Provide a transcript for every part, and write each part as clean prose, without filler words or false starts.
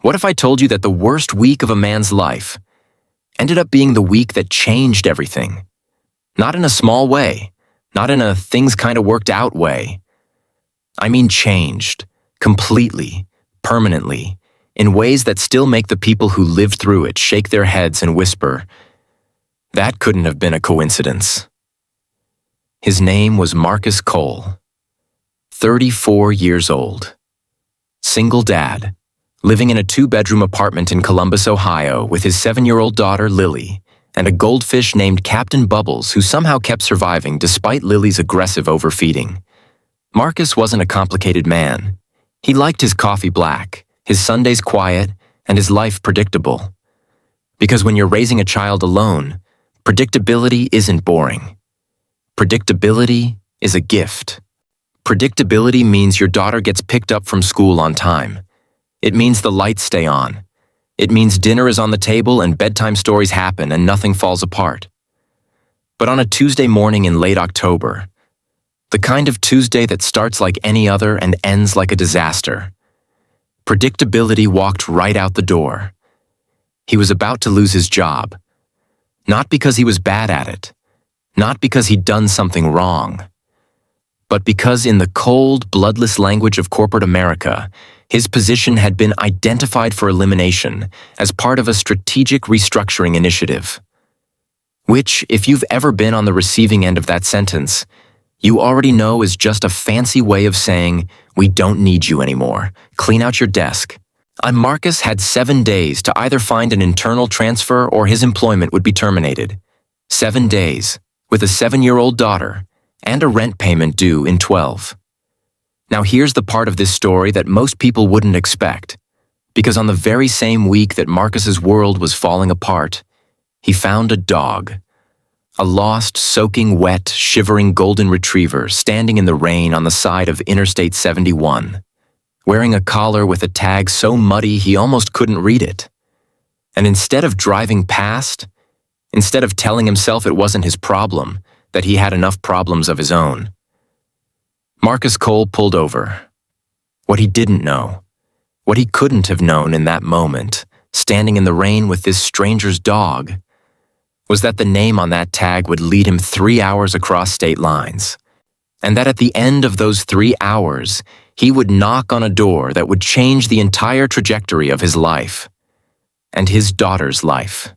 What if I told you that the worst week of a man's life ended up being the week that changed everything? Not in a small way, not in a things kind of worked out way. I mean changed, completely, permanently, in ways that still make the people who lived through it shake their heads and whisper, "That couldn't have been a coincidence." His name was Marcus Cole, 34 years old, single dad, living in a 2-bedroom apartment in Columbus, Ohio, with his 7-year-old daughter, Lily, and a goldfish named Captain Bubbles who somehow kept surviving despite Lily's aggressive overfeeding. Marcus wasn't a complicated man. He liked his coffee black, his Sundays quiet, and his life predictable. Because when you're raising a child alone, predictability isn't boring. Predictability is a gift. Predictability means your daughter gets picked up from school on time. It means the lights stay on. It means dinner is on the table and bedtime stories happen and nothing falls apart. But on a Tuesday morning in late October, the kind of Tuesday that starts like any other and ends like a disaster, predictability walked right out the door. He was about to lose his job. Not because he was bad at it, not because he'd done something wrong, but because in the cold, bloodless language of corporate America, his position had been identified for elimination as part of a strategic restructuring initiative. Which, if you've ever been on the receiving end of that sentence, you already know is just a fancy way of saying, "We don't need you anymore. Clean out your desk." Marcus had 7 days to either find an internal transfer or his employment would be terminated. 7 days, with a 7-year-old daughter, and a rent payment due in 12. Now here's the part of this story that most people wouldn't expect, because on the very same week that Marcus's world was falling apart, he found a dog. A lost, soaking wet, shivering golden retriever standing in the rain on the side of Interstate 71, wearing a collar with a tag so muddy he almost couldn't read it. And instead of driving past, instead of telling himself it wasn't his problem, that he had enough problems of his own, Marcus Cole pulled over. What he didn't know, what he couldn't have known in that moment, standing in the rain with this stranger's dog, was that the name on that tag would lead him 3 hours across state lines, and that at the end of those 3 hours, he would knock on a door that would change the entire trajectory of his life, and his daughter's life.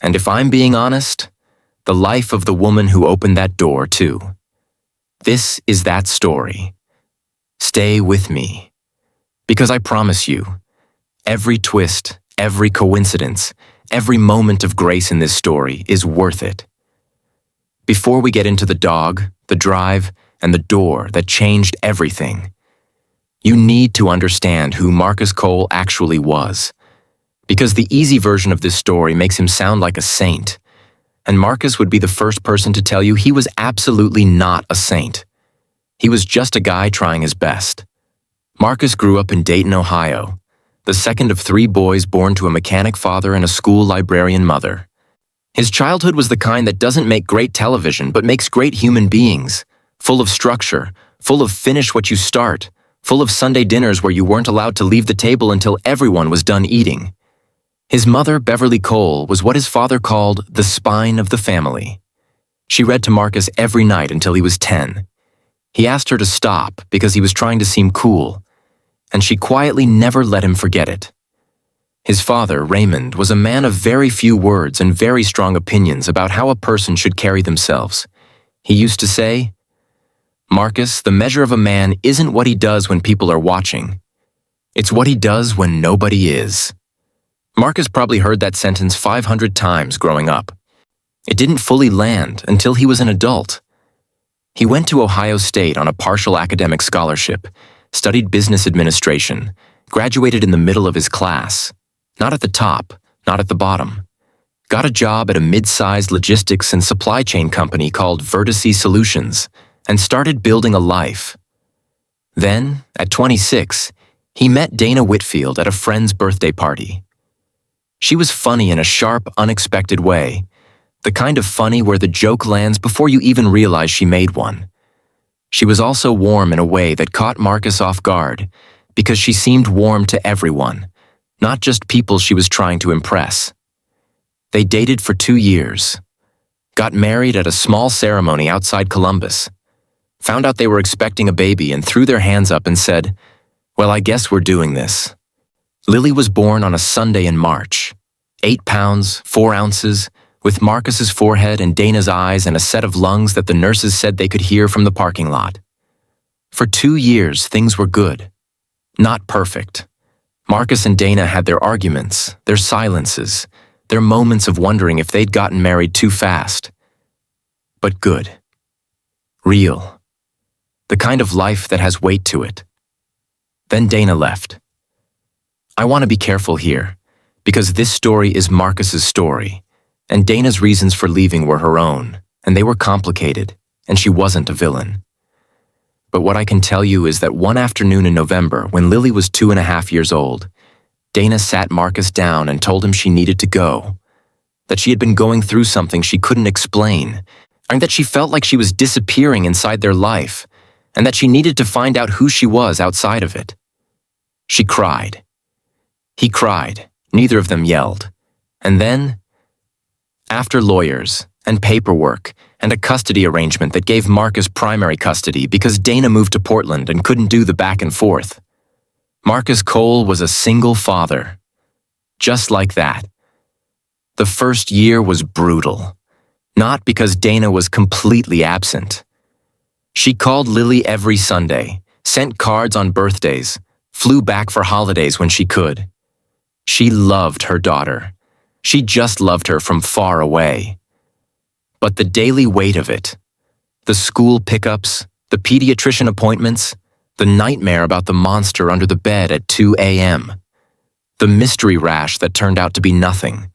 And if I'm being honest, the life of the woman who opened that door, too. This is that story. Stay with me. Because I promise you, every twist, every coincidence, every moment of grace in this story is worth it. Before we get into the dog, the drive, and the door that changed everything, you need to understand who Marcus Cole actually was. Because the easy version of this story makes him sound like a saint, and Marcus would be the first person to tell you he was absolutely not a saint. He was just a guy trying his best. Marcus grew up in Dayton, Ohio, the second of 3 boys born to a mechanic father and a school librarian mother. His childhood was the kind that doesn't make great television but makes great human beings, full of structure, full of finish what you start, full of Sunday dinners where you weren't allowed to leave the table until everyone was done eating. His mother, Beverly Cole, was what his father called the spine of the family. She read to Marcus every night until he was 10. He asked her to stop because he was trying to seem cool, and she quietly never let him forget it. His father, Raymond, was a man of very few words and very strong opinions about how a person should carry themselves. He used to say, "Marcus, the measure of a man isn't what he does when people are watching. It's what he does when nobody is." Marcus probably heard that sentence 500 times growing up. It didn't fully land until he was an adult. He went to Ohio State on a partial academic scholarship, studied business administration, graduated in the middle of his class, not at the top, not at the bottom, got a job at a mid-sized logistics and supply chain company called Vertice Solutions, and started building a life. Then, at 26, he met Dana Whitfield at a friend's birthday party. She was funny in a sharp, unexpected way, the kind of funny where the joke lands before you even realize she made one. She was also warm in a way that caught Marcus off guard, because she seemed warm to everyone, not just people she was trying to impress. They dated for 2 years, got married at a small ceremony outside Columbus, found out they were expecting a baby and threw their hands up and said, "Well, I guess we're doing this." Lily was born on a Sunday in March, 8 pounds, 4 ounces, with Marcus's forehead and Dana's eyes and a set of lungs that the nurses said they could hear from the parking lot. For 2 years, things were good. Not perfect. Marcus and Dana had their arguments, their silences, their moments of wondering if they'd gotten married too fast. But good. Real. The kind of life that has weight to it. Then Dana left. I want to be careful here, because this story is Marcus's story, and Dana's reasons for leaving were her own, and they were complicated, and she wasn't a villain. But what I can tell you is that one afternoon in November, when Lily was 2.5 years old, Dana sat Marcus down and told him she needed to go, that she had been going through something she couldn't explain, and that she felt like she was disappearing inside their life, and that she needed to find out who she was outside of it. She cried. He cried. Neither of them yelled. And then, after lawyers and paperwork and a custody arrangement that gave Marcus primary custody because Dana moved to Portland and couldn't do the back and forth, Marcus Cole was a single father. Just like that. The first year was brutal. Not because Dana was completely absent. She called Lily every Sunday, sent cards on birthdays, flew back for holidays when she could. She loved her daughter. She just loved her from far away. But the daily weight of it, the school pickups, the pediatrician appointments, the nightmare about the monster under the bed at 2 a.m., the mystery rash that turned out to be nothing,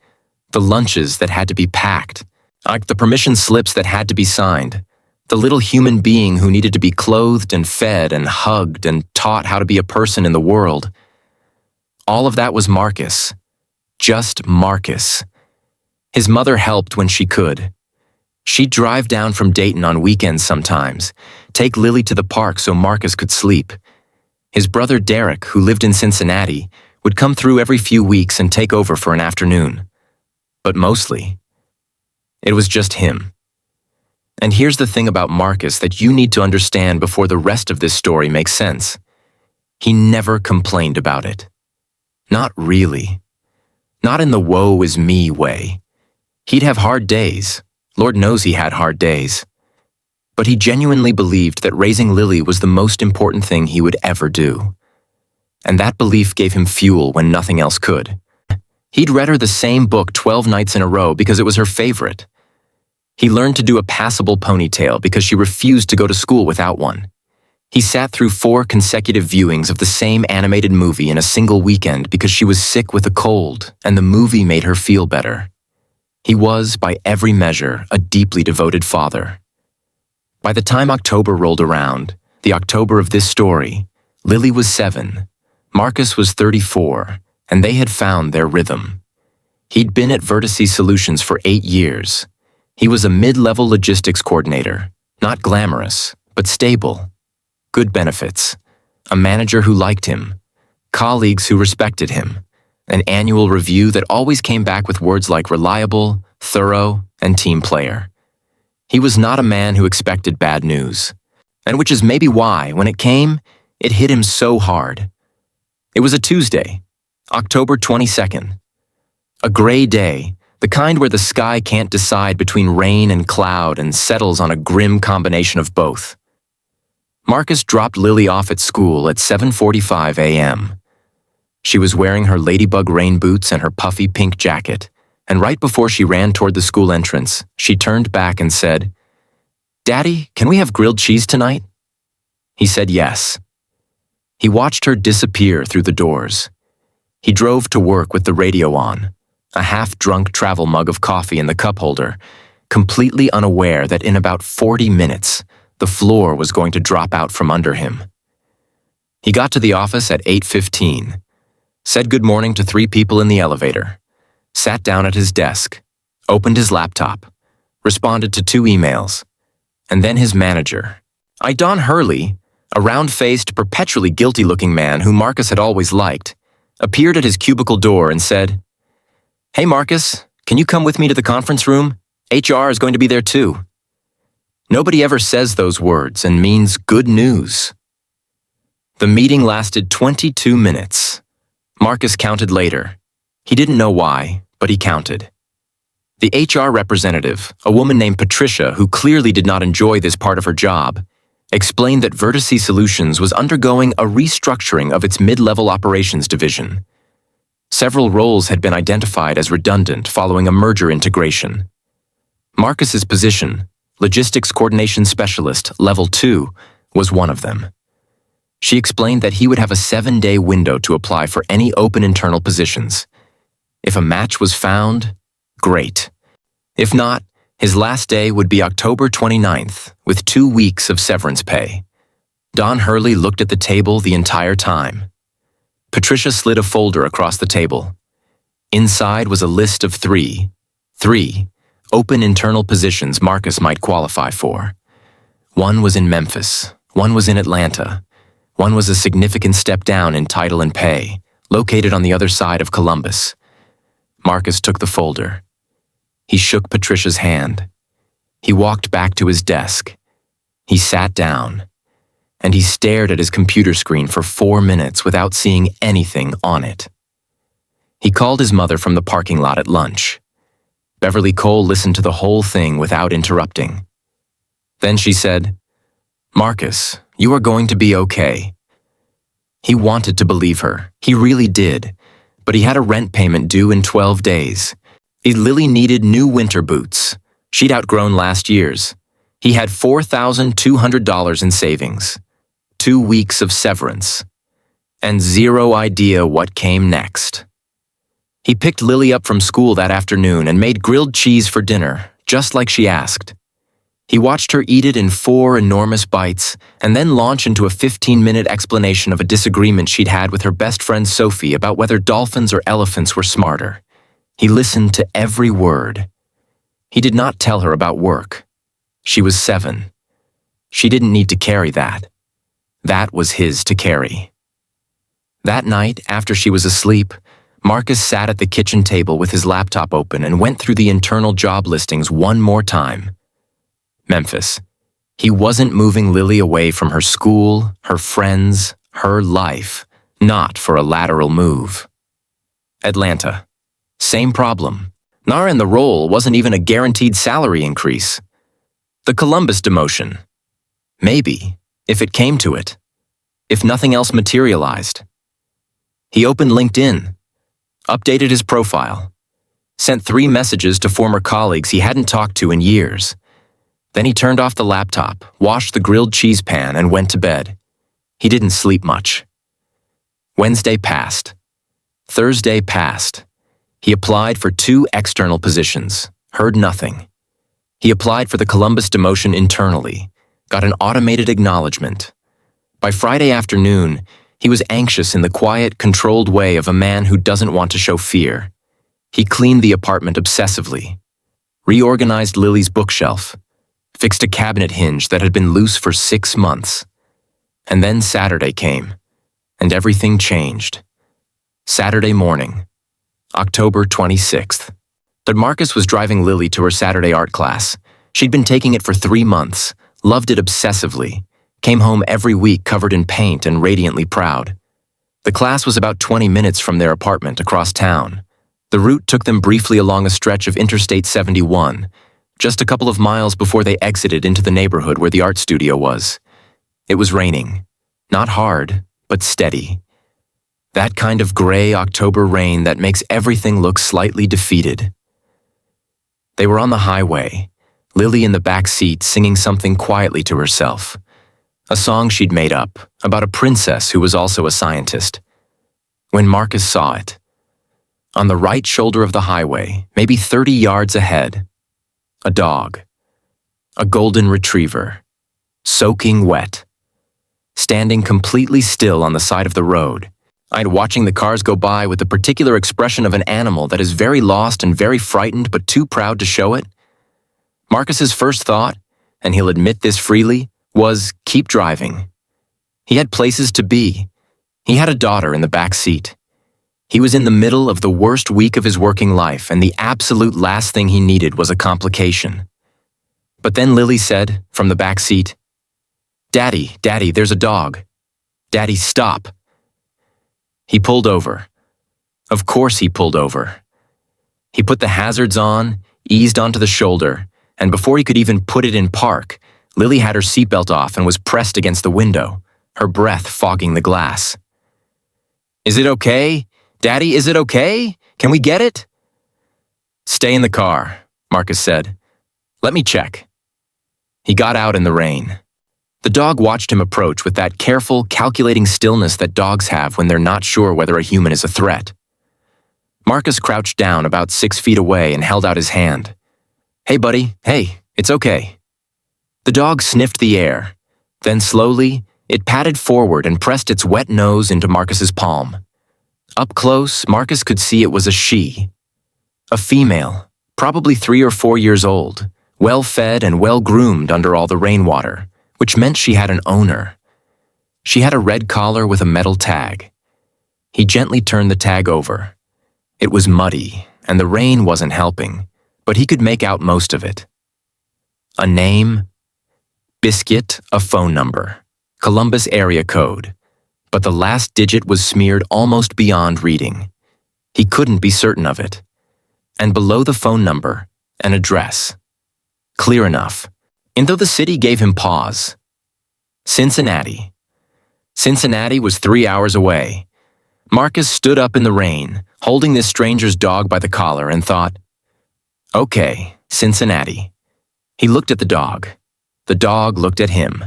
the lunches that had to be packed, like the permission slips that had to be signed, the little human being who needed to be clothed and fed and hugged and taught how to be a person in the world. All of that was Marcus. Just Marcus. His mother helped when she could. She'd drive down from Dayton on weekends sometimes, take Lily to the park so Marcus could sleep. His brother Derek, who lived in Cincinnati, would come through every few weeks and take over for an afternoon. But mostly, it was just him. And here's the thing about Marcus that you need to understand before the rest of this story makes sense. He never complained about it. Not really. Not in the woe is me way. He'd have hard days. Lord knows he had hard days. But he genuinely believed that raising Lily was the most important thing he would ever do. And that belief gave him fuel when nothing else could. He'd read her the same book 12 nights in a row because it was her favorite. He learned to do a passable ponytail because she refused to go to school without one. He sat through 4 consecutive viewings of the same animated movie in a single weekend because she was sick with a cold and the movie made her feel better. He was, by every measure, a deeply devoted father. By the time October rolled around, the October of this story, Lily was 7, Marcus was 34, and they had found their rhythm. He'd been at Vertices Solutions for 8 years. He was a mid-level logistics coordinator, not glamorous, but stable. Good benefits, a manager who liked him, colleagues who respected him, an annual review that always came back with words like reliable, thorough, and team player. He was not a man who expected bad news, and which is maybe why, when it came, it hit him so hard. It was a Tuesday, October 22nd. A gray day, the kind where the sky can't decide between rain and cloud and settles on a grim combination of both. Marcus dropped Lily off at school at 7:45 a.m. She was wearing her ladybug rain boots and her puffy pink jacket, and right before she ran toward the school entrance, she turned back and said, "Daddy, can we have grilled cheese tonight?" He said yes. He watched her disappear through the doors. He drove to work with the radio on, a half-drunk travel mug of coffee in the cup holder, completely unaware that in about 40 minutes, the floor was going to drop out from under him. He got to the office at 8:15, said good morning to 3 people in the elevator, sat down at his desk, opened his laptop, responded to 2 emails, and then his manager, Don Hurley, a round-faced, perpetually guilty-looking man who Marcus had always liked, appeared at his cubicle door and said, "Hey Marcus, can you come with me to the conference room? HR is going to be there too." Nobody ever says those words and means good news. The meeting lasted 22 minutes. Marcus counted later. He didn't know why, but he counted. The HR representative, a woman named Patricia who clearly did not enjoy this part of her job, explained that Vertice Solutions was undergoing a restructuring of its mid-level operations division. Several roles had been identified as redundant following a merger integration. Marcus's position, Logistics Coordination Specialist, Level 2, was one of them. She explained that he would have a 7-day window to apply for any open internal positions. If a match was found, great. If not, his last day would be October 29th, with 2 weeks of severance pay. Don Hurley looked at the table the entire time. Patricia slid a folder across the table. Inside was a list of three open internal positions Marcus might qualify for. One was in Memphis, one was in Atlanta, one was a significant step down in title and pay, located on the other side of Columbus. Marcus took the folder. He shook Patricia's hand. He walked back to his desk. He sat down, and he stared at his computer screen for 4 minutes without seeing anything on it. He called his mother from the parking lot at lunch. Beverly Cole listened to the whole thing without interrupting. Then she said, "Marcus, you are going to be okay." He wanted to believe her. He really did. But he had a rent payment due in 12 days. Lily needed new winter boots. She'd outgrown last year's. He had $4,200 in savings, 2 weeks of severance, and zero idea what came next. He picked Lily up from school that afternoon and made grilled cheese for dinner, just like she asked. He watched her eat it in 4 enormous bites and then launch into a 15-minute explanation of a disagreement she'd had with her best friend Sophie about whether dolphins or elephants were smarter. He listened to every word. He did not tell her about work. She was 7. She didn't need to carry that. That was his to carry. That night, after she was asleep, Marcus sat at the kitchen table with his laptop open and went through the internal job listings one more time. Memphis. He wasn't moving Lily away from her school, her friends, her life, not for a lateral move. Atlanta. Same problem. Nara in the role wasn't even a guaranteed salary increase. The Columbus demotion. Maybe, if it came to it. If nothing else materialized. He opened LinkedIn, updated his profile, sent 3 messages to former colleagues he hadn't talked to in years. Then he turned off the laptop, washed the grilled cheese pan, and went to bed. He didn't sleep much. Wednesday passed. Thursday passed. He applied for 2 external positions, heard nothing. He applied for the Columbus demotion internally, got an automated acknowledgement. By Friday afternoon, he was anxious in the quiet, controlled way of a man who doesn't want to show fear. He cleaned the apartment obsessively, reorganized Lily's bookshelf, fixed a cabinet hinge that had been loose for 6 months. And then Saturday came, and everything changed. Saturday morning, October 26th. Marcus was driving Lily to her Saturday art class. She'd been taking it for 3 months, loved it obsessively, came home every week covered in paint and radiantly proud. The class was about 20 minutes from their apartment across town. The route took them briefly along a stretch of Interstate 71, just a couple of miles before they exited into the neighborhood where the art studio was. It was raining. Not hard, but steady. That kind of gray October rain that makes everything look slightly defeated. They were on the highway, Lily in the back seat singing something quietly to herself. A song she'd made up, about a princess who was also a scientist. When Marcus saw it, on the right shoulder of the highway, maybe 30 yards ahead, a dog, a golden retriever, soaking wet, standing completely still on the side of the road. I'd watching the cars go by with the particular expression of an animal that is very lost and very frightened but too proud to show it. Marcus's first thought, and he'll admit this freely, was keep driving. He had places to be. He had a daughter in the back seat. He was in the middle of the worst week of his working life, and the absolute last thing he needed was a complication. But then Lily said, from the back seat, "Daddy, Daddy, there's a dog. Daddy, stop." He pulled over. Of course he pulled over. He put the hazards on, eased onto the shoulder, and before he could even put it in park, Lily had her seatbelt off and was pressed against the window, her breath fogging the glass. "Is it okay? Daddy, is it okay? Can we get it?" "Stay in the car," Marcus said. "Let me check." He got out in the rain. The dog watched him approach with that careful, calculating stillness that dogs have when they're not sure whether a human is a threat. Marcus crouched down about 6 feet away and held out his hand. "Hey, buddy, hey, it's okay." The dog sniffed the air. Then slowly, it padded forward and pressed its wet nose into Marcus's palm. Up close, Marcus could see it was a she. A female, probably 3 or 4 years old, well-fed and well-groomed under all the rainwater, which meant she had an owner. She had a red collar with a metal tag. He gently turned the tag over. It was muddy, and the rain wasn't helping, but he could make out most of it. A name, Biscuit, a phone number, Columbus area code, but the last digit was smeared almost beyond reading. He couldn't be certain of it. And below the phone number, an address. Clear enough, and though the city gave him pause. Cincinnati. Cincinnati was 3 hours away. Marcus stood up in the rain, holding this stranger's dog by the collar, and thought, "Okay, Cincinnati." He looked at the dog. The dog looked at him.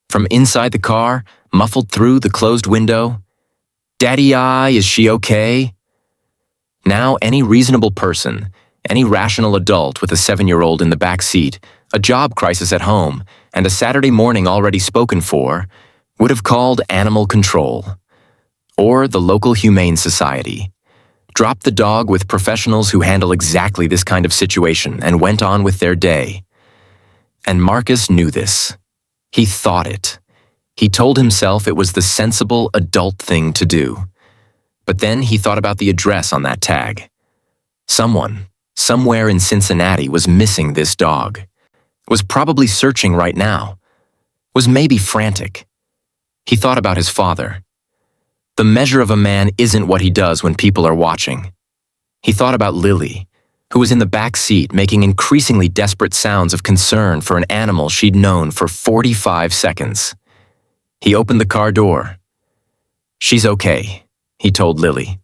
From inside the car, muffled through the closed window, "Daddy I, is she okay?" Now any reasonable person, any rational adult with a 7-year-old in the back seat, a job crisis at home, and a Saturday morning already spoken for, would have called animal control. Or the local humane society. Dropped the dog with professionals who handle exactly this kind of situation and went on with their day. And Marcus knew this. He thought it. He told himself it was the sensible adult thing to do. But then he thought about the address on that tag. Someone, somewhere in Cincinnati, was missing this dog. Was probably searching right now. Was maybe frantic. He thought about his father. The measure of a man isn't what he does when people are watching. He thought about Lily, who was in the back seat making increasingly desperate sounds of concern for an animal she'd known for 45 seconds. He opened the car door. "She's okay," he told Lily.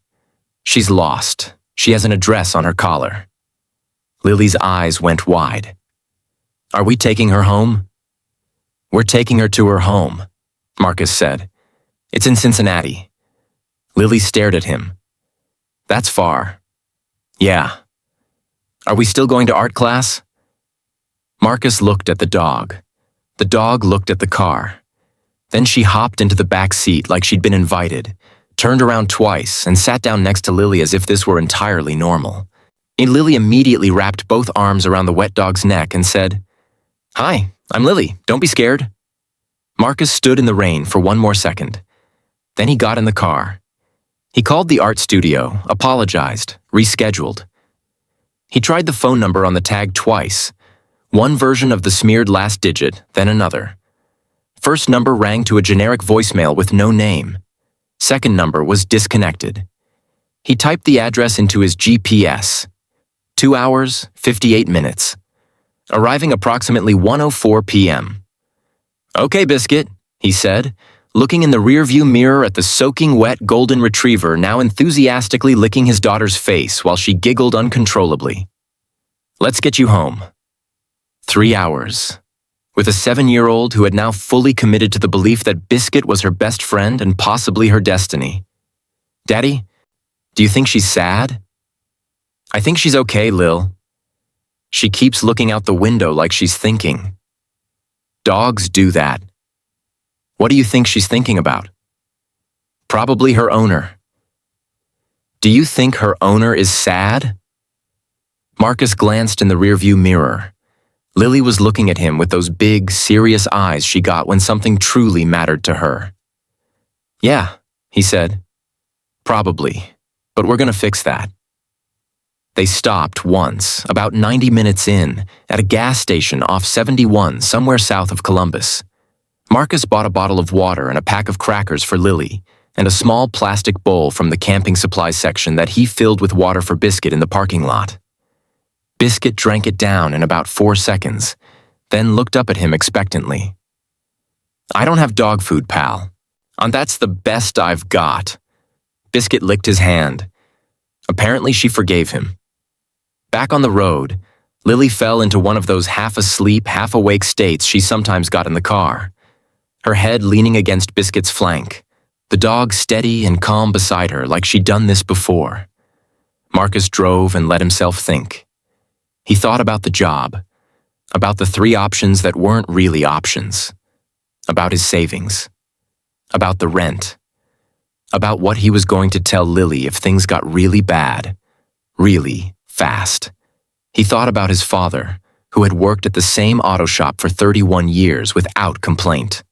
"She's lost. She has an address on her collar." Lily's eyes went wide. "Are we taking her home?" "We're taking her to her home," Marcus said. "It's in Cincinnati." Lily stared at him. "That's far." "Yeah." "Are we still going to art class?" Marcus looked at the dog. The dog looked at the car. Then she hopped into the back seat like she'd been invited, turned around twice, and sat down next to Lily as if this were entirely normal. And Lily immediately wrapped both arms around the wet dog's neck and said, "Hi, I'm Lily. Don't be scared." Marcus stood in the rain for one more second. Then he got in the car. He called the art studio, apologized, rescheduled. He tried the phone number on the tag twice. One version of the smeared last digit, then another. First number rang to a generic voicemail with no name. Second number was disconnected. He typed the address into his GPS. 2 hours, 58 minutes. Arriving approximately 1:04 p.m. "Okay, Biscuit," he said, looking in the rearview mirror at the soaking wet golden retriever now enthusiastically licking his daughter's face while she giggled uncontrollably. "Let's get you home." 3 hours. With a 7-year-old who had now fully committed to the belief that Biscuit was her best friend and possibly her destiny. "Daddy, do you think she's sad?" "I think she's okay, Lil." "She keeps looking out the window like she's thinking." Dogs do that. "What do you think she's thinking about?" "Probably her owner." "Do you think her owner is sad?" Marcus glanced in the rearview mirror. Lily was looking at him with those big, serious eyes she got when something truly mattered to her. "Yeah," he said. "Probably." but we're gonna fix that. They stopped once, about 90 minutes in, at a gas station off 71 somewhere south of Columbus. Marcus bought a bottle of water and a pack of crackers for Lily, and a small plastic bowl from the camping supplies section that he filled with water for Biscuit in the parking lot. Biscuit drank it down in about 4 seconds, then looked up at him expectantly. "I don't have dog food, pal. And that's the best I've got." Biscuit licked his hand. Apparently she forgave him. Back on the road, Lily fell into one of those half-asleep, half-awake states she sometimes got in the car, her head leaning against Biscuit's flank, the dog steady and calm beside her like she'd done this before. Marcus drove and let himself think. He thought about the job, about the 3 options that weren't really options, about his savings, about the rent, about what he was going to tell Lily if things got really bad, really fast. He thought about his father, who had worked at the same auto shop for 31 years without complaint,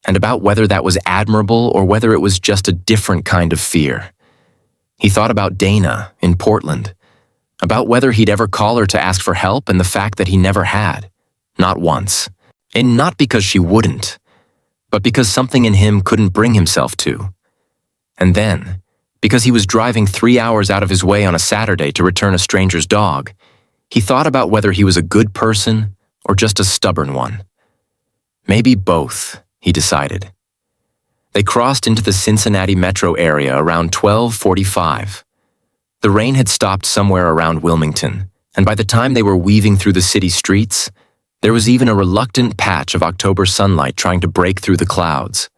and about whether that was admirable or whether it was just a different kind of fear. He thought about Dana in Portland, about whether he'd ever call her to ask for help and the fact that he never had, not once. And not because she wouldn't, but because something in him couldn't bring himself to. And then, because he was driving 3 hours out of his way on a Saturday to return a stranger's dog, he thought about whether he was a good person or just a stubborn one. Maybe both, he decided. They crossed into the Cincinnati metro area around 12:45. The rain had stopped somewhere around Wilmington, and by the time they were weaving through the city streets, there was even a reluctant patch of October sunlight trying to break through the clouds.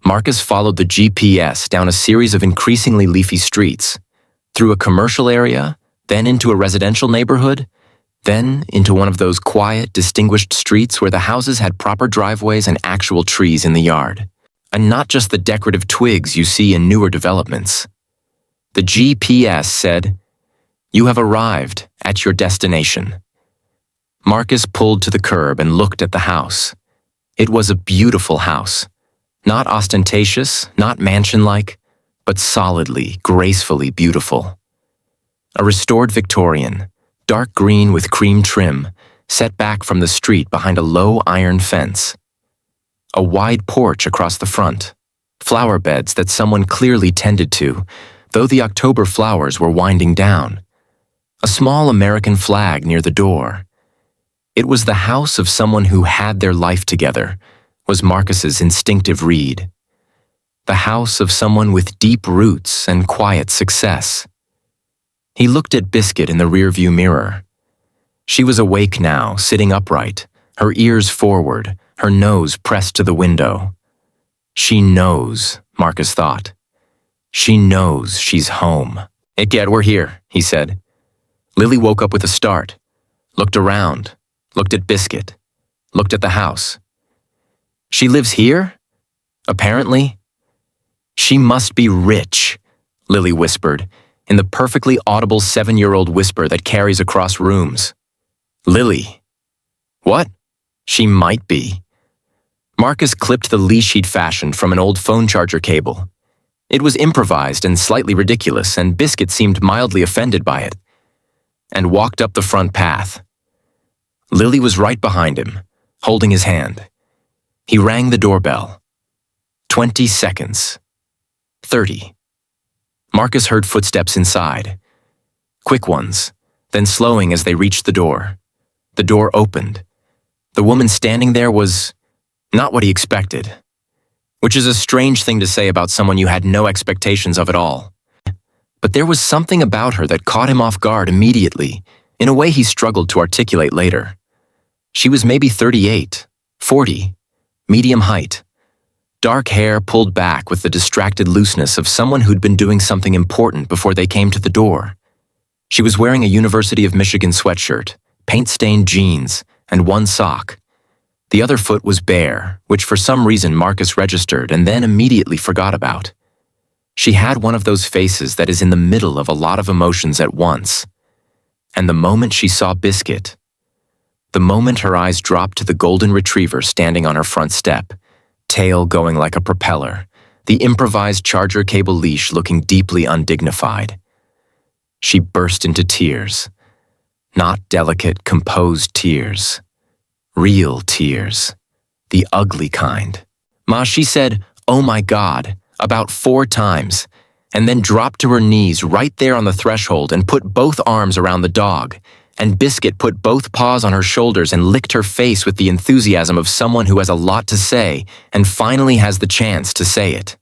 Marcus followed the GPS down a series of increasingly leafy streets, through a commercial area, then into a residential neighborhood, then into one of those quiet, distinguished streets where the houses had proper driveways and actual trees in the yard, and not just the decorative twigs you see in newer developments. The GPS said, "You have arrived at your destination." Marcus pulled to the curb and looked at the house. It was a beautiful house. Not ostentatious, not mansion-like, but solidly, gracefully beautiful. A restored Victorian, dark green with cream trim, set back from the street behind a low iron fence. A wide porch across the front, flower beds that someone clearly tended to, though the October flowers were winding down. A small American flag near the door. It was the house of someone who had their life together, was Marcus's instinctive read. The house of someone with deep roots and quiet success. He looked at Biscuit in the rearview mirror. She was awake now, sitting upright, her ears forward, her nose pressed to the window. She knows, Marcus thought. She knows she's home. "Hey, Ged, we're here," he said. Lily woke up with a start, looked around, looked at Biscuit, looked at the house. "She lives here? Apparently." "She must be rich," Lily whispered, in the perfectly audible 7-year-old whisper that carries across rooms. "Lily." "What?" "She might be." Marcus clipped the leash he'd fashioned from an old phone charger cable. It was improvised and slightly ridiculous, and Biscuit seemed mildly offended by it, and walked up the front path. Lily was right behind him, holding his hand. He rang the doorbell. 20 seconds. 30. Marcus heard footsteps inside. Quick ones, then slowing as they reached the door. The door opened. The woman standing there was not what he expected, which is a strange thing to say about someone you had no expectations of at all. But there was something about her that caught him off guard immediately, in a way he struggled to articulate later. She was maybe 38, 40, medium height. Dark hair pulled back with the distracted looseness of someone who'd been doing something important before they came to the door. She was wearing a University of Michigan sweatshirt, paint-stained jeans, and one sock. The other foot was bare, which for some reason Marcus registered and then immediately forgot about. She had one of those faces that is in the middle of a lot of emotions at once. And the moment she saw Biscuit, the moment her eyes dropped to the golden retriever standing on her front step, tail going like a propeller, the improvised charger cable leash looking deeply undignified. She burst into tears. Not delicate, composed tears. Real tears. The ugly kind. Ma, she said, "Oh my God," about 4 times, and then dropped to her knees right there on the threshold and put both arms around the dog, and Biscuit put both paws on her shoulders and licked her face with the enthusiasm of someone who has a lot to say and finally has the chance to say it.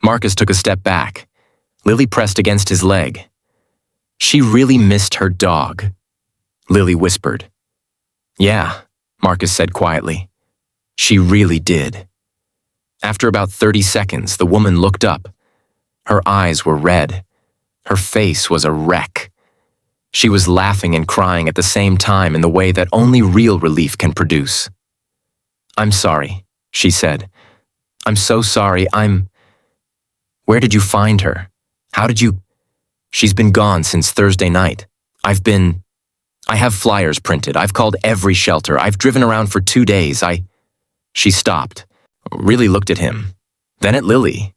Marcus took a step back. Lily pressed against his leg. She really missed her dog. Lily whispered. "Yeah," Marcus said quietly. "She really did." After about 30 seconds, the woman looked up. Her eyes were red. Her face was a wreck. She was laughing and crying at the same time in the way that only real relief can produce. "I'm sorry," she said. "I'm so sorry. Where did you find her? How did you—" "She's been gone since Thursday night. I have flyers printed. I've called every shelter. I've driven around for 2 days. She stopped, really looked at him, then at Lily,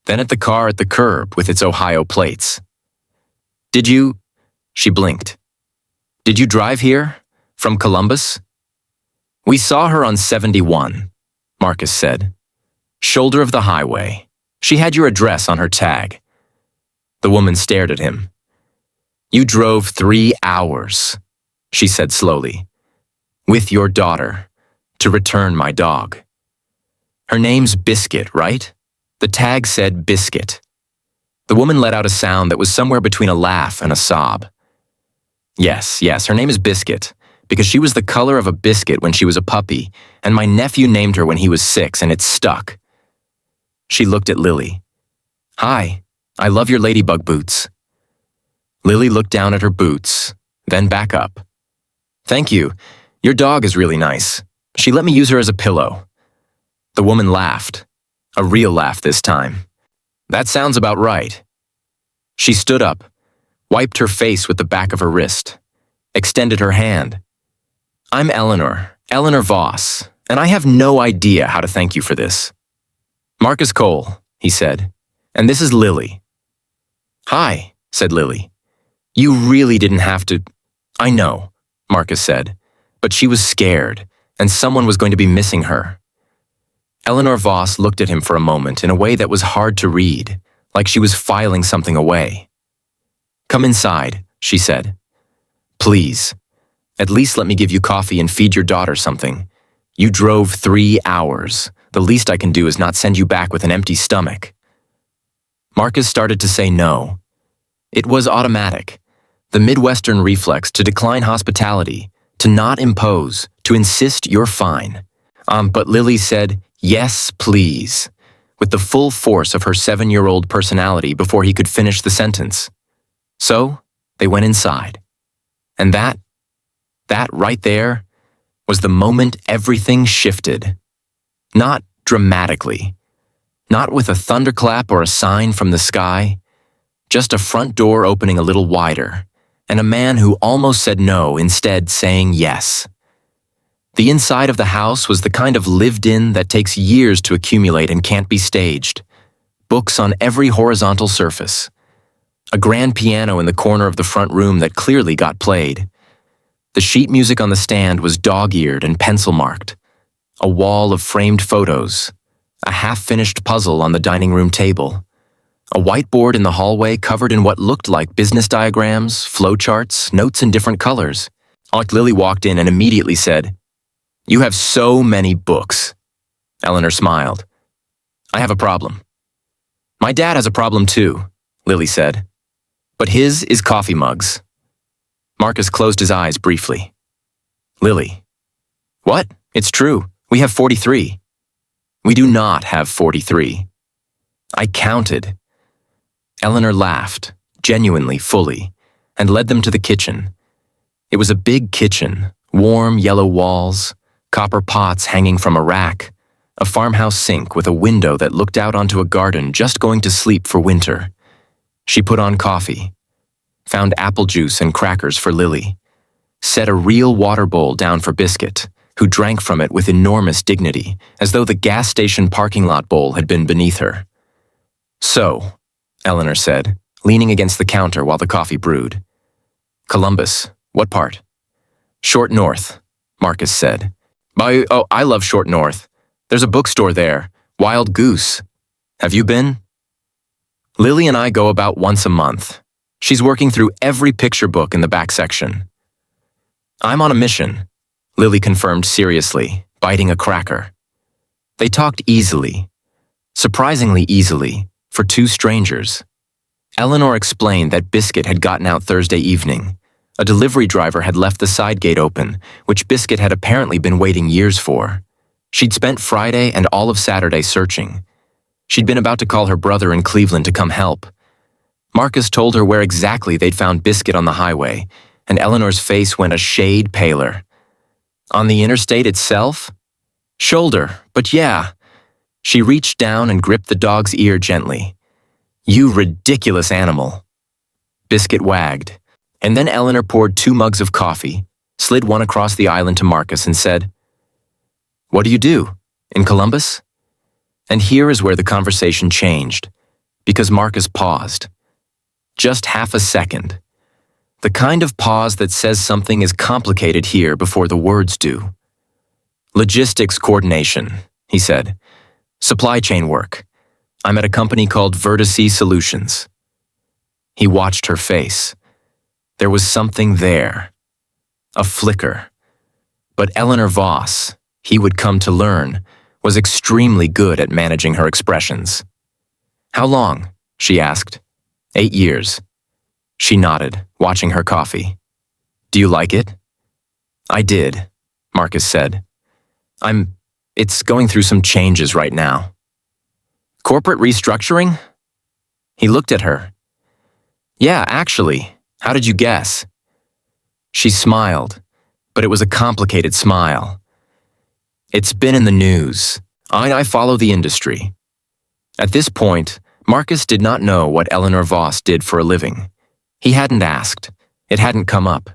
then at the car at the curb with its Ohio plates. "Did you—" She blinked. "Did you drive here? From Columbus?" "We saw her on 71, Marcus said. "Shoulder of the highway. She had your address on her tag." The woman stared at him. "You drove 3 hours, she said slowly, "with your daughter, to return my dog. Her name's Biscuit, right? The tag said Biscuit." The woman let out a sound that was somewhere between a laugh and a sob. Yes, her name is Biscuit, because she was the color of a biscuit when she was a puppy, and my nephew named her when he was 6, and it stuck." She looked at Lily. "Hi, I love your ladybug boots." Lily looked down at her boots, then back up. "Thank you. Your dog is really nice. She let me use her as a pillow." The woman laughed, a real laugh this time. "That sounds about right." She stood up, wiped her face with the back of her wrist, extended her hand. "I'm Eleanor Voss, and I have no idea how to thank you for this." "Marcus Cole," he said, "and this is Lily." "Hi," said Lily. "You really didn't have to—" "I know," Marcus said, "but she was scared, and someone was going to be missing her." Eleanor Voss looked at him for a moment in a way that was hard to read, like she was filing something away. "Come inside," she said. "Please. At least let me give you coffee and feed your daughter something. You drove 3 hours. The least I can do is not send you back with an empty stomach." Marcus started to say no. It was automatic. The Midwestern reflex to decline hospitality, to not impose, to insist you're fine. But Lily said, "Yes, please," with the full force of her 7-year-old personality before he could finish the sentence. So, they went inside. And that right there, was the moment everything shifted. Not dramatically. Not with a thunderclap or a sign from the sky. Just a front door opening a little wider, and a man who almost said no, instead saying yes. The inside of the house was the kind of lived-in that takes years to accumulate and can't be staged. Books on every horizontal surface. A grand piano in the corner of the front room that clearly got played. The sheet music on the stand was dog-eared and pencil-marked. A wall of framed photos. A half-finished puzzle on the dining room table. A whiteboard in the hallway covered in what looked like business diagrams, flowcharts, notes in different colors. Aunt Lily walked in and immediately said, "You have so many books." Eleanor smiled. "I have a problem." "My dad has a problem too," Lily said. "But his is coffee mugs." Marcus closed his eyes briefly. "Lily." "What? It's true. We have 43. "We do not have 43. I counted." Eleanor laughed, genuinely, fully, and led them to the kitchen. It was a big kitchen, warm yellow walls, copper pots hanging from a rack, a farmhouse sink with a window that looked out onto a garden just going to sleep for winter. She put on coffee, found apple juice and crackers for Lily, set a real water bowl down for Biscuit, who drank from it with enormous dignity, as though the gas station parking lot bowl had been beneath her. "So," Eleanor said, leaning against the counter while the coffee brewed. "Columbus. What part?" "Short North," Marcus said. Oh, I love Short North. There's a bookstore there, Wild Goose. Have you been?" "Lily and I go about once a month. She's working through every picture book in the back section." "I'm on a mission," Lily confirmed seriously, biting a cracker. They talked easily, surprisingly easily, for two strangers. Eleanor explained that Biscuit had gotten out Thursday evening. A delivery driver had left the side gate open, which Biscuit had apparently been waiting years for. She'd spent Friday and all of Saturday searching. She'd been about to call her brother in Cleveland to come help. Marcus told her where exactly they'd found Biscuit on the highway, and Eleanor's face went a shade paler. "On the interstate itself?" "Shoulder, but yeah." She reached down and gripped the dog's ear gently. "You ridiculous animal." Biscuit wagged, and then Eleanor poured 2 mugs of coffee, slid one across the island to Marcus and said, "What do you do? In Columbus?" And here is where the conversation changed, because Marcus paused. Just half a second. The kind of pause that says something is complicated here before the words do. "Logistics coordination," he said. "Supply chain work. I'm at a company called Vertice Solutions." He watched her face. There was something there. A flicker. But Eleanor Voss, he would come to learn, was extremely good at managing her expressions. "How long?" she asked. 8 years. She nodded, watching her coffee. "Do you like it?" "I did," Marcus said. It's going through some changes right now." "Corporate restructuring?" He looked at her. "Yeah, actually. How did you guess?" She smiled, but it was a complicated smile. "It's been in the news. I follow the industry." At this point, Marcus did not know what Eleanor Voss did for a living. He hadn't asked. It hadn't come up.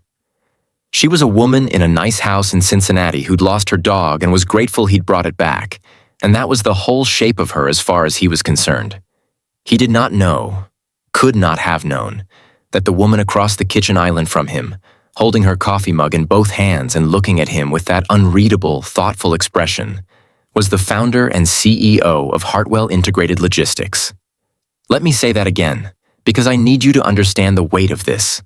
She was a woman in a nice house in Cincinnati who'd lost her dog and was grateful he'd brought it back, and that was the whole shape of her as far as he was concerned. He did not know, could not have known, that the woman across the kitchen island from him, holding her coffee mug in both hands and looking at him with that unreadable, thoughtful expression, was the founder and CEO of Hartwell Integrated Logistics. Let me say that again, because I need you to understand the weight of this.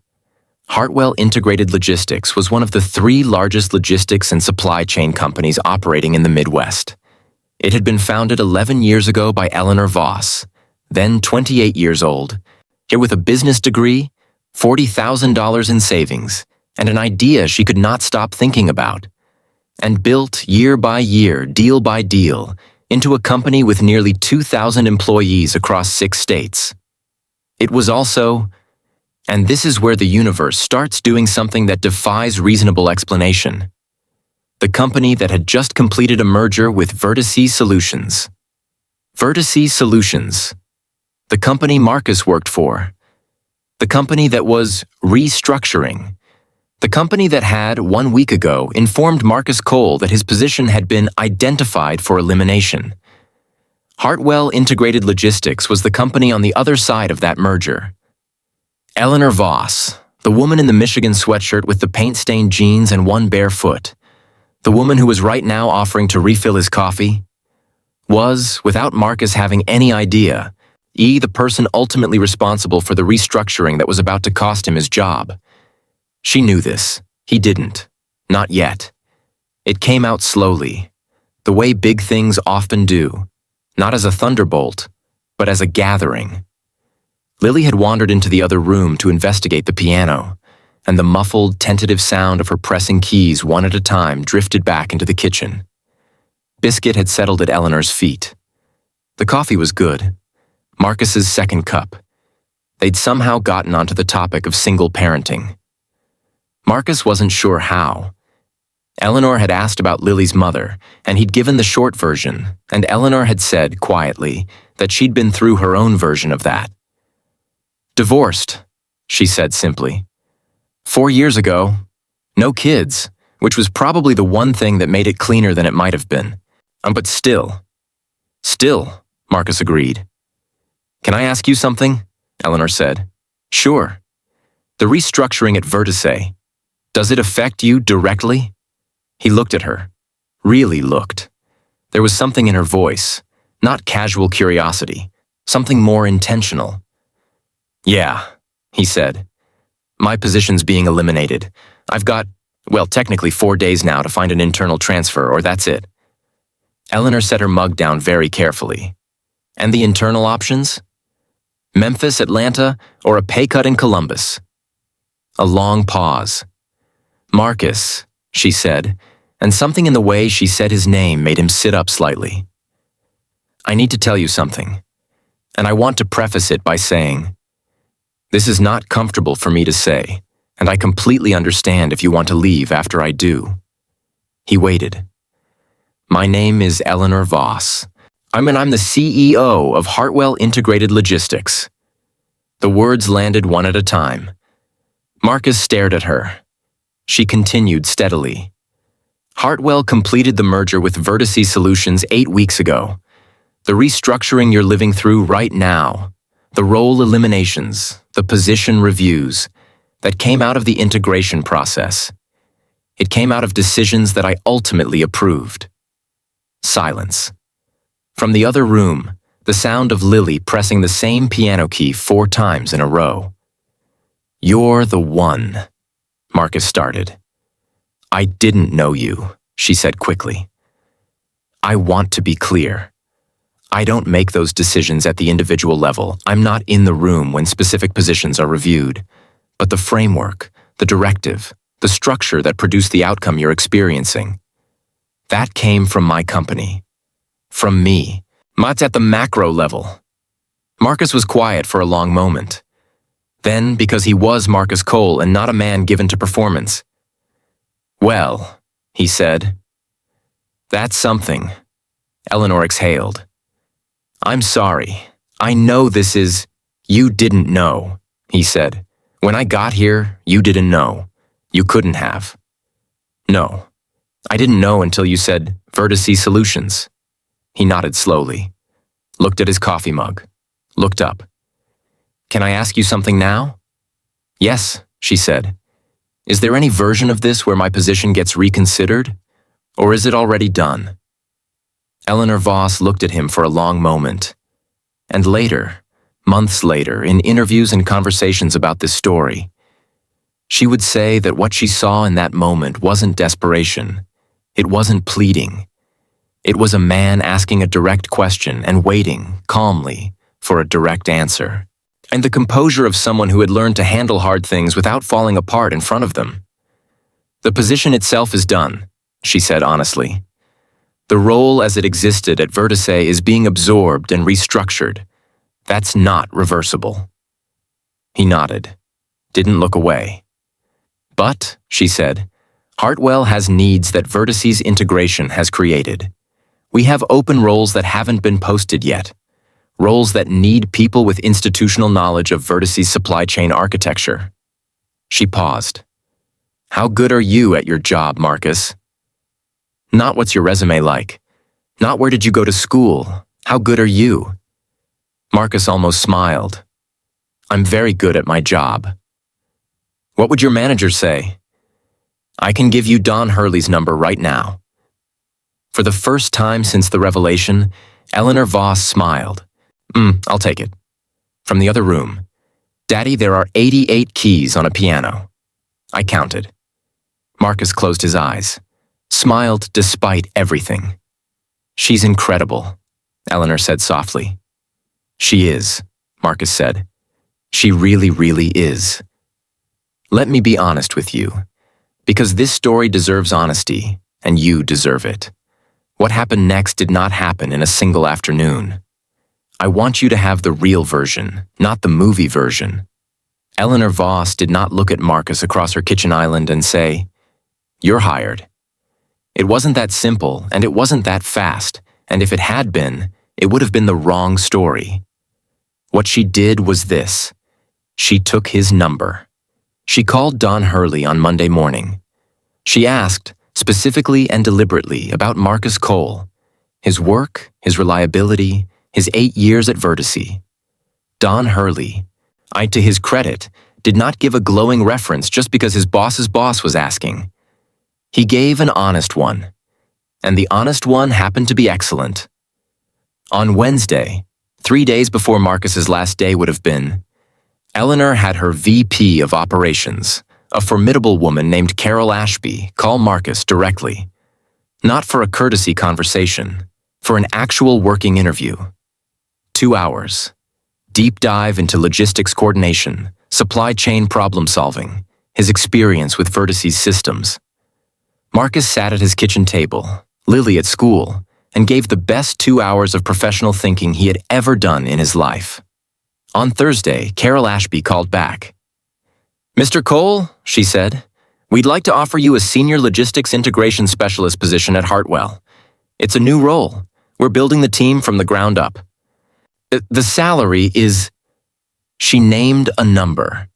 Hartwell Integrated Logistics was one of the 3 largest logistics and supply chain companies operating in the Midwest. It had been founded 11 years ago by Eleanor Voss, then 28 years old, here with a business degree, $40,000 in savings, and an idea she could not stop thinking about, and built year by year, deal by deal, into a company with nearly 2,000 employees across 6 states. It was also, and this is where the universe starts doing something that defies reasonable explanation, the company that had just completed a merger with Vertice Solutions. Vertice Solutions, the company Marcus worked for, the company that was restructuring, the company that had, 1 week ago, informed Marcus Cole that his position had been identified for elimination. Hartwell Integrated Logistics was the company on the other side of that merger. Eleanor Voss, the woman in the Michigan sweatshirt with the paint-stained jeans and one bare foot, the woman who was right now offering to refill his coffee, was, without Marcus having any idea, the person ultimately responsible for the restructuring that was about to cost him his job. She knew this. He didn't. Not yet. It came out slowly, the way big things often do, not as a thunderbolt, but as a gathering. Lily had wandered into the other room to investigate the piano, and the muffled, tentative sound of her pressing keys one at a time drifted back into the kitchen. Biscuit had settled at Eleanor's feet. The coffee was good. Marcus's second cup. They'd somehow gotten onto the topic of single parenting. Marcus wasn't sure how. Eleanor had asked about Lily's mother, and he'd given the short version, and Eleanor had said, quietly, that she'd been through her own version of that. "Divorced," she said simply. 4 years ago. No kids. which was probably the one thing that made it cleaner than it might have been. But still, Marcus agreed. Can I ask you something? Eleanor said. Sure. The restructuring at Vertice, does it affect you directly? He looked at her. Really looked. There was something in her voice, not casual curiosity, something more intentional. Yeah, he said. My position's being eliminated. I've got, well, technically 4 days now to find an internal transfer, or that's it. Eleanor set her mug down very carefully. And the internal options? Memphis, Atlanta, or a pay cut in Columbus? A long pause. Marcus, she said, and something in the way she said his name made him sit up slightly. I need to tell you something, and I want to preface it by saying, this is not comfortable for me to say, and I completely understand if you want to leave after I do. He waited. My name is Eleanor Voss. I'm the CEO of Hartwell Integrated Logistics. The words landed one at a time. Marcus stared at her. She continued steadily. Hartwell completed the merger with Vertice Solutions 8 weeks ago. The restructuring you're living through right now, the role eliminations, the position reviews, that came out of the integration process. It came out of decisions that I ultimately approved. Silence. From the other room, the sound of Lily pressing the same piano key 4 times in a row. You're the one, Marcus started. I didn't know you, she said quickly. I want to be clear. I don't make those decisions at the individual level. I'm not in the room when specific positions are reviewed. But the framework, the directive, the structure that produced the outcome you're experiencing, that came from my company. From me. It's at the macro level. Marcus was quiet for a long moment. Then, because he was Marcus Cole and not a man given to performance. Well, he said. That's something. Eleanor exhaled. I'm sorry. I know this is... You didn't know, he said. When I got here, you didn't know. You couldn't have. No. I didn't know until you said Vertice Solutions. He nodded slowly, looked at his coffee mug, looked up. Can I ask you something now? Yes, she said. Is there any version of this where my position gets reconsidered? Or is it already done? Eleanor Voss looked at him for a long moment. And later, months later, in interviews and conversations about this story, she would say that what she saw in that moment wasn't desperation. It wasn't pleading. It was a man asking a direct question and waiting, calmly, for a direct answer. And the composure of someone who had learned to handle hard things without falling apart in front of them. The position itself is done, she said honestly. The role as it existed at Vertice is being absorbed and restructured. That's not reversible. He nodded, didn't look away. But, she said, Hartwell has needs that Vertice's integration has created. We have open roles that haven't been posted yet. Roles that need people with institutional knowledge of Vertice's supply chain architecture. She paused. How good are you at your job, Marcus? Not what's your resume like. Not where did you go to school. How good are you? Marcus almost smiled. I'm very good at my job. What would your manager say? I can give you Don Hurley's number right now. For the first time since the revelation, Eleanor Voss smiled. I'll take it. From the other room. Daddy, there are 88 keys on a piano. I counted. Marcus closed his eyes, smiled despite everything. She's incredible, Eleanor said softly. She is, Marcus said. She really, really is. Let me be honest with you, because this story deserves honesty, and you deserve it. What happened next did not happen in a single afternoon. I want you to have the real version, not the movie version. Eleanor Voss did not look at Marcus across her kitchen island and say, You're hired. It wasn't that simple, and it wasn't that fast, and if it had been, it would have been the wrong story. What she did was this. She took his number. She called Don Hurley on Monday morning. She asked, specifically and deliberately, about Marcus Cole, his work, his reliability, his 8 years at Vertice. Don Hurley, to his credit, did not give a glowing reference just because his boss's boss was asking. He gave an honest one, and the honest one happened to be excellent. On Wednesday, 3 days before Marcus's last day would have been, Eleanor had her VP of Operations, a formidable woman named Carol Ashby, call Marcus directly. Not for a courtesy conversation, for an actual working interview. 2 hours. Deep dive into logistics coordination, supply chain problem solving, his experience with Vertice's systems. Marcus sat at his kitchen table, Lily at school, and gave the best 2 hours of professional thinking he had ever done in his life. On Thursday, Carol Ashby called back. "Mr. Cole," she said, "we'd like to offer you a senior logistics integration specialist position at Hartwell. It's a new role. We're building the team from the ground up. The salary is..." She named a number.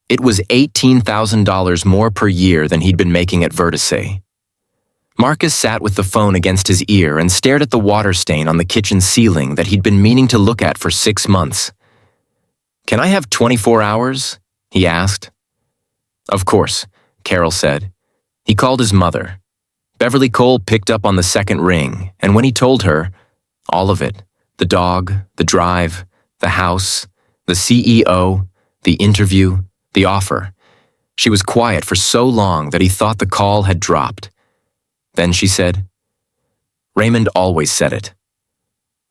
It was $18,000 more per year than he'd been making at Vertice. Marcus sat with the phone against his ear and stared at the water stain on the kitchen ceiling that he'd been meaning to look at for 6 months. "Can I have 24 hours?" he asked. "Of course," Carol said. He called his mother. Beverly Cole picked up on the second ring, and when he told her, all of it, the dog, the drive, the house, the CEO, the interview, the offer, she was quiet for so long that he thought the call had dropped. Then she said, "Raymond always said it."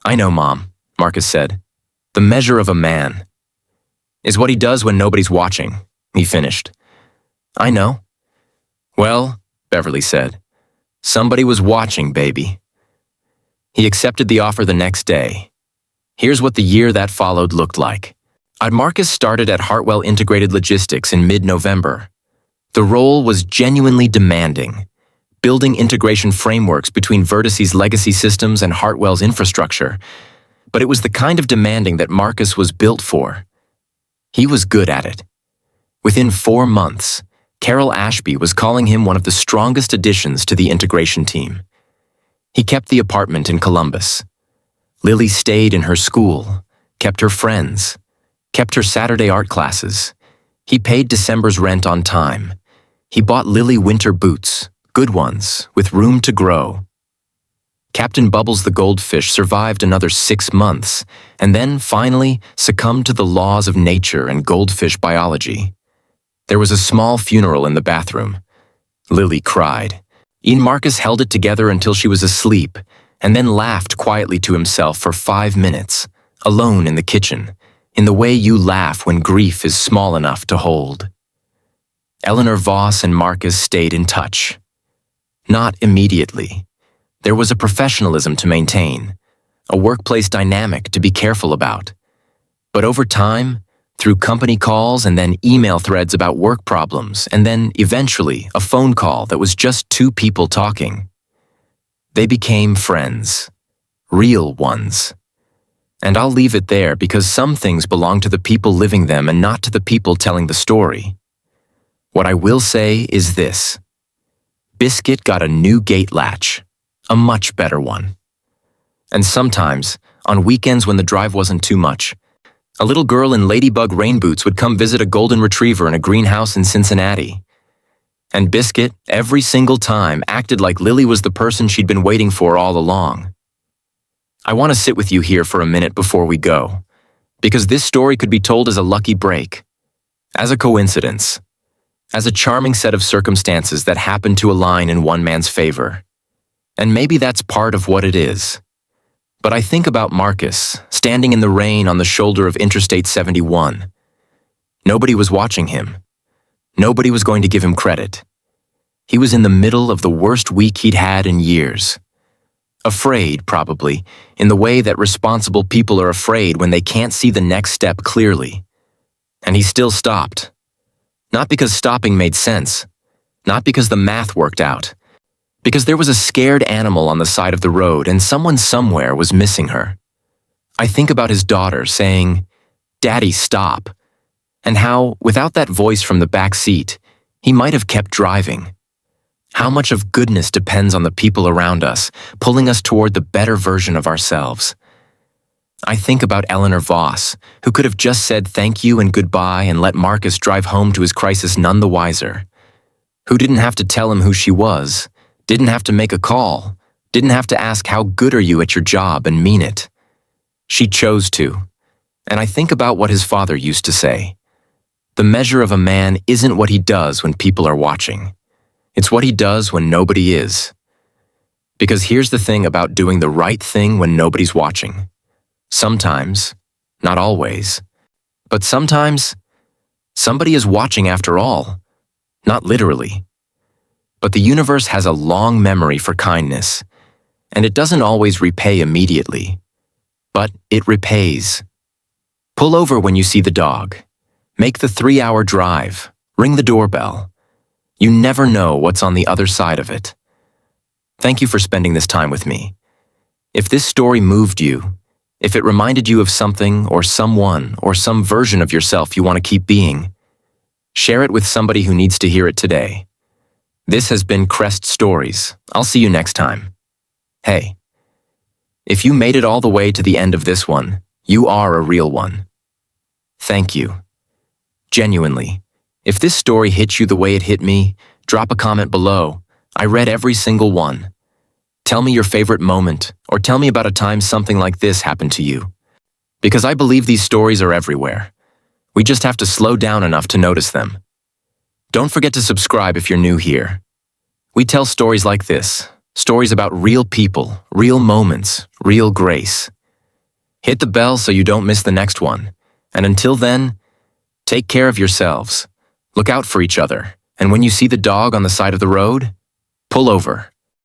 "I know, Mom," Marcus said. "The measure of a man is what he does when nobody's watching," he finished. "I know." "Well," Beverly said, "somebody was watching, baby." He accepted the offer the next day. Here's what the year that followed looked like. Marcus started at Hartwell Integrated Logistics in mid-November. The role was genuinely demanding, building integration frameworks between Vertice's legacy systems and Hartwell's infrastructure, but it was the kind of demanding that Marcus was built for. He was good at it. Within 4 months, Carol Ashby was calling him one of the strongest additions to the integration team. He kept the apartment in Columbus. Lily stayed in her school, kept her friends, kept her Saturday art classes. He paid December's rent on time. He bought Lily winter boots, good ones, with room to grow. Captain Bubbles the goldfish survived another 6 months, and then finally succumbed to the laws of nature and goldfish biology. There was a small funeral in the bathroom. Lily cried. Marcus held it together until she was asleep, and then laughed quietly to himself for 5 minutes, alone in the kitchen, in the way you laugh when grief is small enough to hold. Eleanor Voss and Marcus stayed in touch. Not immediately. There was a professionalism to maintain, a workplace dynamic to be careful about. But over time, through company calls and then email threads about work problems, and then eventually a phone call that was just 2 people talking, they became friends, real ones. And I'll leave it there because some things belong to the people living them and not to the people telling the story. What I will say is this. Biscuit got a new gate latch, a much better one. And sometimes, on weekends when the drive wasn't too much, a little girl in ladybug rain boots would come visit a golden retriever in a greenhouse in Cincinnati. And Biscuit, every single time, acted like Lily was the person she'd been waiting for all along. I want to sit with you here for a minute before we go, because this story could be told as a lucky break, as a coincidence, as a charming set of circumstances that happened to align in one man's favor. And maybe that's part of what it is. But I think about Marcus, standing in the rain on the shoulder of Interstate 71. Nobody was watching him. Nobody was going to give him credit. He was in the middle of the worst week he'd had in years. Afraid, probably, in the way that responsible people are afraid when they can't see the next step clearly. And he still stopped. Not because stopping made sense. Not because the math worked out. Because there was a scared animal on the side of the road and someone somewhere was missing her. I think about his daughter saying, "Daddy, stop," and how, without that voice from the back seat, he might have kept driving. How much of goodness depends on the people around us, pulling us toward the better version of ourselves. I think about Eleanor Voss, who could have just said thank you and goodbye and let Marcus drive home to his crisis none the wiser. Who didn't have to tell him who she was, didn't have to make a call, didn't have to ask how good are you at your job and mean it. She chose to. And I think about what his father used to say. The measure of a man isn't what he does when people are watching. It's what he does when nobody is. Because here's the thing about doing the right thing when nobody's watching. Sometimes, not always, but sometimes, somebody is watching after all. Not literally. But the universe has a long memory for kindness, and it doesn't always repay immediately. But it repays. Pull over when you see the dog. Make the 3-hour drive. Ring the doorbell. You never know what's on the other side of it. Thank you for spending this time with me. If this story moved you, if it reminded you of something or someone or some version of yourself you want to keep being, share it with somebody who needs to hear it today. This has been Crest Stories. I'll see you next time. Hey, if you made it all the way to the end of this one, you are a real one. Thank you. Genuinely. If this story hit you the way it hit me, drop a comment below. I read every single one. Tell me your favorite moment, or tell me about a time something like this happened to you. Because I believe these stories are everywhere. We just have to slow down enough to notice them. Don't forget to subscribe if you're new here. We tell stories like this, stories about real people, real moments, real grace. Hit the bell so you don't miss the next one. And until then, take care of yourselves. Look out for each other. And when you see the dog on the side of the road, pull over.